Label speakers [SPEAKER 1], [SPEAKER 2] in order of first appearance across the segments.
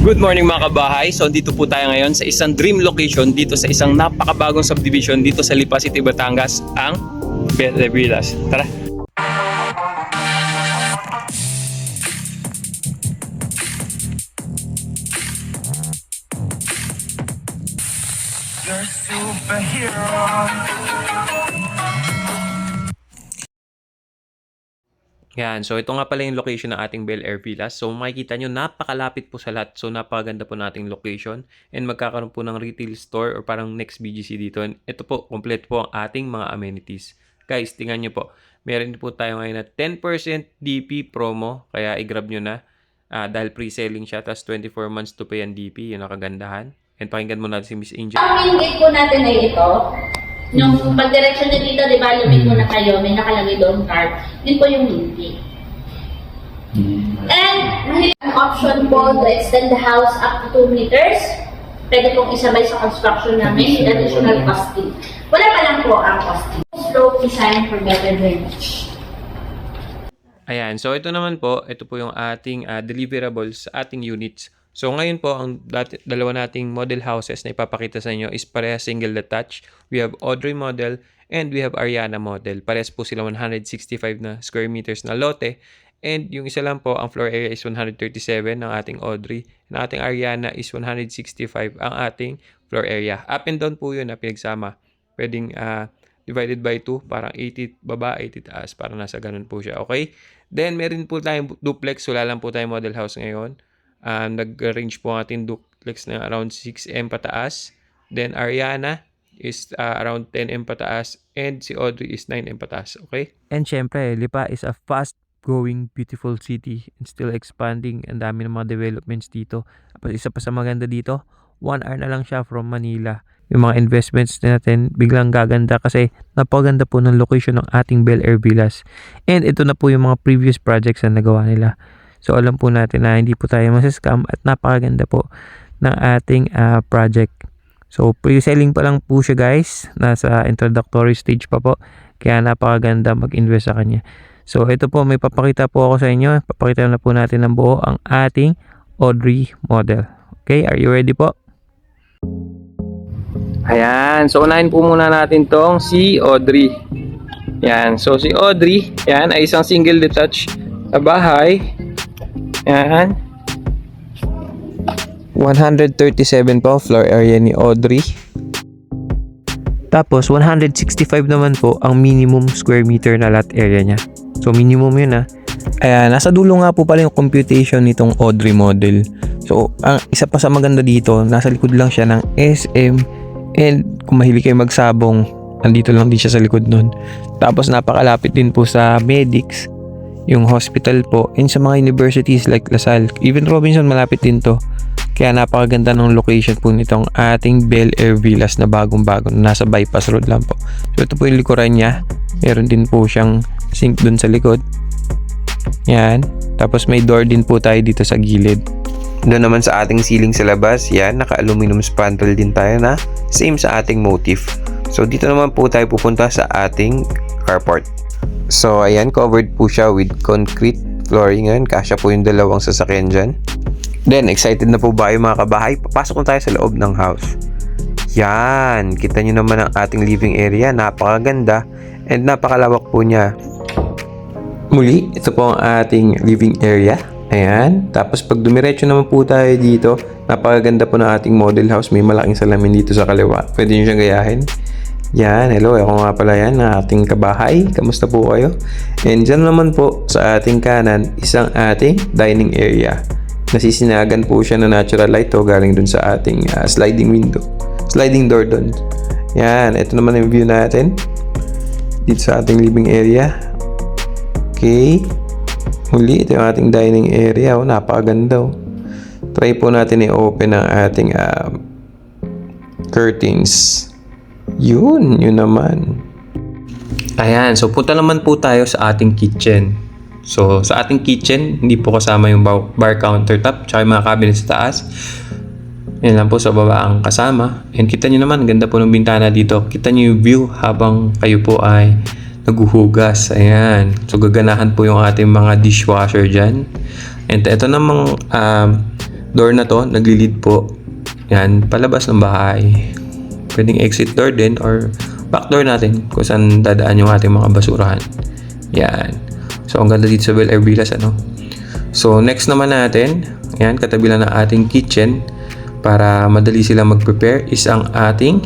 [SPEAKER 1] Good morning mga kabahay. So dito po tayo ngayon sa isang dream location dito sa isang napakabagong subdivision dito sa Lipa City, Batangas, ang Bel Villas. Tara!
[SPEAKER 2] You're a superhero.
[SPEAKER 3] Yan, so ito nga pala yung location ng ating Bel Air Villas. So makikita nyo, napakalapit po sa lahat. So napakaganda po nating location. And magkakaroon po ng retail store or parang next BGC dito. And ito po, complete po ang ating mga amenities. Guys, tingnan nyo po. Meron po tayo ngayon na 10% DP promo. Kaya i-grab nyo na. Dahil pre-selling siya. Tapos 24 months to pay ang DP. Yun ang kagandahan. And pakinggan mo natin si Miss Angel.
[SPEAKER 4] Ang main gate po natin ay ito. Nung pag-direction nyo dito, di ba, lumit muna kayo, may nakalagay doon card. Yun po yung main gate. And, may option po to extend the house up to 2 meters. Pwede pong isabay sa construction namin with additional costing. Wala pa lang po ang costing. Slope design for better drainage.
[SPEAKER 3] Ayan, so ito naman po, ito po yung ating deliverables sa ating units. So ngayon po, ang dalawa nating model houses na ipapakita sa inyo is pareha single detached. We have Audrey model and we have Ariana model. Parehas po sila 165 na square meters na lote. And yung isa lang po, ang floor area is 137 ng ating Audrey. And ating Ariana is 165 ang ating floor area. Up and down po yun na pinagsama. Pwedeng divided by 2, parang 80 baba, 80 taas. Parang nasa ganun po siya, okay? Then meron po tayong duplex. Wala lang po tayong model house ngayon. Nag-range po ang ating duplex na around 6M pataas. Then Ariana is around 10M pataas. And si Audrey is 9M pataas. Okay? And syempre, Lipa is a fast-growing, beautiful city and still expanding. Ang dami ng mga developments dito. Isa pa sa maganda dito, 1 hour na lang siya from Manila. Yung mga investments natin biglang gaganda kasi napakaganda po ng location ng ating Bel Air Villas. And ito na po yung mga previous projects na nagawa nila. So alam po natin na hindi po tayo masascam at napakaganda po ng ating project. So pre-selling pa lang po siya guys. Nasa introductory stage pa po. Kaya napakaganda mag-invest sa kanya. So ito po, may papakita po ako sa inyo. Papakita na po natin ng buo ang ating Audrey model. Okay, are you ready po?
[SPEAKER 1] Ayan, so unahin po muna natin tong si Audrey. Yan, so si Audrey, yan ay isang single detached na bahay. Yan. 137 po floor area ni Audrey.
[SPEAKER 3] Tapos 165 naman po ang minimum square meter na lot area niya. So minimum yun
[SPEAKER 1] Ayan, nasa dulo nga po pala yung computation nitong Audrey model. So, ang isa pa sa maganda dito, nasa likod lang siya ng SM. And kung mahilig kayo magsabong, andito lang din siya sa likod nun. Tapos napakalapit din po sa Medics, yung hospital po, and sa mga universities like LaSalle. Even Robinson, malapit din to. Kaya napakaganda ng location po nitong ating Bel Air Villas na bagong-bago. Nasa bypass road lang po. So ito po yung likuran niya. Meron din po siyang sink dun sa likod. Yan. Tapos may door din po tayo dito sa gilid. Doon naman sa ating ceiling sa labas, yan, naka-aluminum spantle din tayo na same sa ating motif. So dito naman po tayo pupunta sa ating carport. So ayan, covered po siya with concrete flooring. Yan, kasya po yung dalawang sasakyan dyan. Then, excited na po ba yung mga kabahay? Papasok na tayo sa loob ng house. Yan, kita nyo naman ang ating living area. Napakaganda and napakalawak po niya. Muli, ito po ang ating living area. Ayan, tapos pag dumiretso naman po tayo dito, napakaganda po ng ating model house. May malaking salamin dito sa kaliwa. Pwede nyo siyang gayahin. Yan, hello, ako nga pala yan, ng ating kabahay. Kamusta po kayo? And dyan naman po sa ating kanan, isang ating dining area. Nasisinagan po siya na natural light to galing dun sa ating sliding window. Sliding door dun. Yan, ito naman yung view natin. Dito sa ating living area. Okay. Muli, ito yung ating dining area. Oh, napakaganda. Oh. Try po natin i-open ang ating curtains. Yun naman. Ayan, so punta naman po tayo sa ating kitchen. So, sa ating kitchen, hindi po kasama yung bar countertop tsaka yung mga cabinet sa taas. Yan lang po sa baba ang kasama. And kita nyo naman, ganda po ng bintana dito. Kita nyo yung view habang kayo po ay naguhugas. Ayan. So, gaganahan po yung ating mga dishwasher dyan. And ito namang
[SPEAKER 3] door na to, nagli-lead po. Yan, palabas ng bahay. Pwedeng exit door din or back door natin kung saan dadaan yung ating mga basurahan. Yan. So, ang ganda dito sa Bel Air Villas, ano? So, next naman natin, yan, katabi lang ng ating kitchen para madali sila mag-prepare is ang ating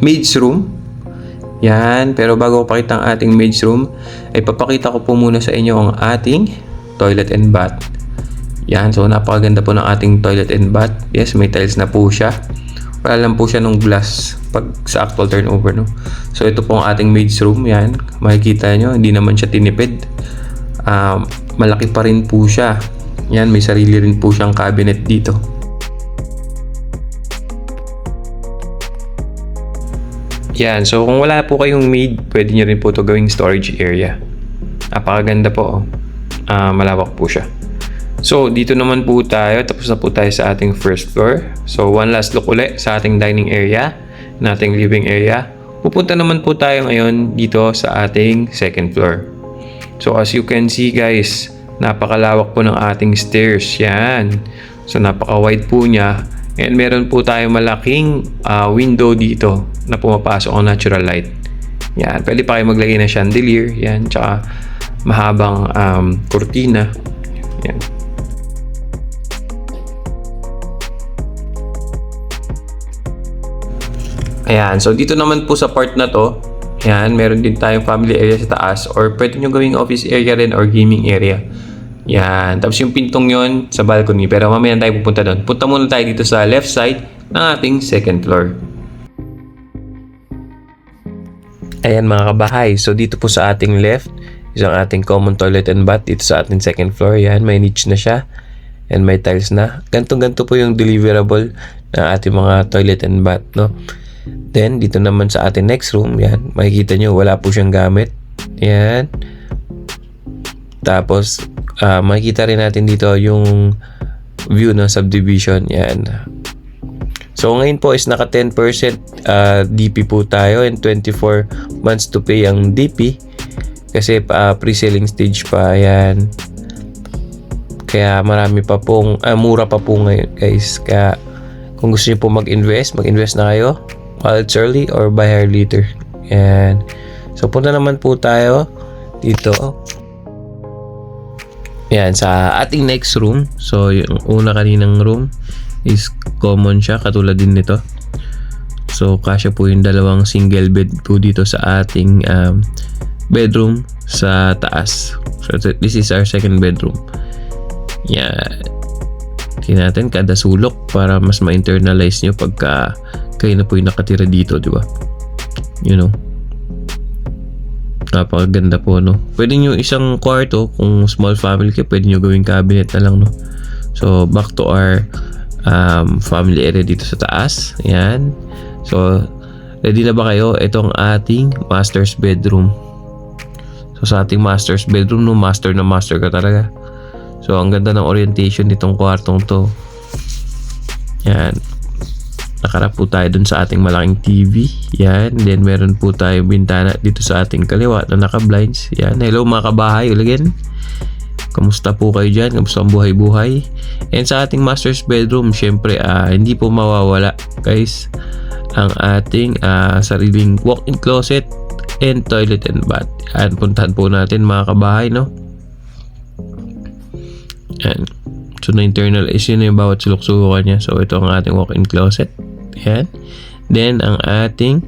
[SPEAKER 3] maid's room. Yan, pero bago ko pakita ang ating maid's room, ay papakita ko po muna sa inyo ang ating toilet and bath. Yan, so napakaganda po ng ating toilet and bath. Yes, may tiles na po siya. Wala lang po siya nung glass pag sa actual turnover, no? So ito po ang ating maid's room. Yan, makikita nyo, hindi naman siya tinipid. Malaki pa rin po siya. Yan, may sarili rin po siyang cabinet dito. Yan, so kung wala po kayong maid, pwede nyo rin po ito gawing storage area. Napakaganda po, malawak po siya. So, dito naman po tayo. Tapos na po tayo sa ating first floor. So, one last look ulit sa ating dining area, nating living area. Pupunta naman po tayo ngayon dito sa ating second floor. So, as you can see guys, napakalawak po ng ating stairs. Yan. So, napaka-wide po niya. And meron po tayong malaking window dito na pumapasok ang natural light. Yan. Pwede pa kayo maglagay ng chandelier. Yan. Tsaka mahabang kurtina. Yan. Ayan, so dito naman po sa part na to, ayan, meron din tayong family area sa taas or pwede nyo gawing office area rin or gaming area. Ayan, tapos yung pintong yon sa balcony, pero mamaya tayo pupunta doon. Punta muna tayo dito sa left side ng ating second floor. Ayan mga kabahay, so dito po sa ating left, isang ating common toilet and bath dito sa ating second floor. Ayan, may niche na siya and may tiles na. Ganto-ganto po yung deliverable ng ating mga toilet and bath, no? Then, dito naman sa ating next room, yan, makikita nyo, wala po siyang gamit. Yan. Tapos, makikita rin natin dito yung view ng subdivision. Yan. So, ngayon po is naka 10% DP po tayo and 24 months to pay ang DP. Kasi pre-selling stage pa. Yan. Kaya marami pa pong, mura pa po ngayon guys. Kaya, kung gusto niyo po mag-invest na kayo. While it's early or buy her later. Yan. So, punta naman po tayo dito. Yan, sa ating next room. So, yung una kaninang room is common siya. Katulad din nito. So, kasya po yung dalawang single bed po dito sa ating bedroom sa taas. So, this is our second bedroom. Yan. Tingnan natin kada sulok para mas ma-internalize nyo pagka kayo na po yung nakatira dito, di ba? You know. Napakaganda po, no? Pwede nyo isang kwarto, kung small family kayo, pwede nyo gawing cabinet na lang, no? So, back to our family area dito sa taas. Ayan. So, ready na ba kayo? Ito ang ating master's bedroom. So, sa ating master's bedroom, no? Master na master ka talaga. So, ang ganda ng orientation nitong kwartong to. Yan. Nakarap po tayo dun sa ating malaking TV. Yan. Then, meron po tayo bintana dito sa ating kaliwa na naka-blinds. Yan. Hello mga kabahay. Again. Kamusta po kayo dyan? Kamusta ang buhay-buhay? And sa ating master's bedroom, syempre, hindi po mawawala, guys, ang ating sariling walk-in closet and toilet and bath. Yan. Puntahan po natin mga kabahay, no? Yan. So, na-internalize yun yung bawat sulok-sulukan niya. So, ito ang ating walk-in closet. Yan. Then, ang ating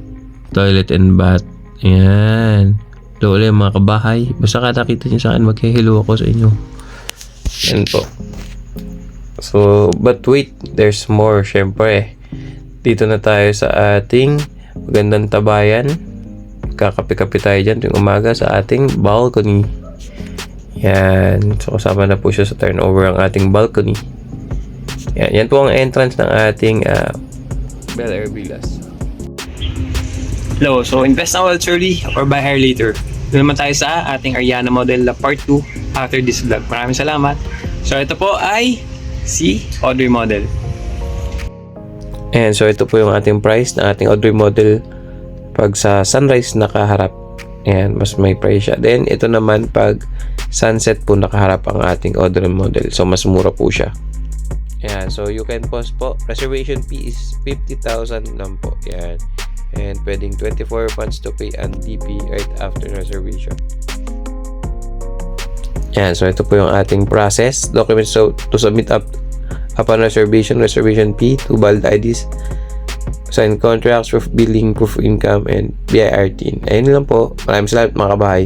[SPEAKER 3] toilet and bath. Yan. Ito ulit mga kabahay. Basta nakita niyo sa akin, mag-hello ako sa inyo. Yan po. So, but wait, there's more. Syempre, dito na tayo sa ating magandang tabayan. Kakape-kape tayo dyan tuwing umaga sa ating balcony. Yan. So, kasama na po siya sa turnover ang ating balcony. Yan. Yan po ang entrance ng ating Bel Air Villas. Hello. So, invest now while it's early or buy her later. Doon naman tayo sa ating Ariana model na part 2 after this vlog. Maraming salamat. So, ito po ay si Audrey model. And so, ito po yung ating price na ating Audrey model pag sa sunrise nakaharap. Ayan, mas may price siya. Then, ito naman pag sunset po nakaharap ang ating Audrey model. So, mas mura po siya. Ayan, so you can pause po. Reservation fee is 50,000 lang po. Ayan. And pwedeng 24 funds to pay and DP right after reservation. Ayan, so ito po yung ating process. Documents so to submit upon reservation fee, 2 valid IDs, sign contracts, proof billing, proof income, and BIRT. Ayun lang po. Maraming salamat mga kabahay.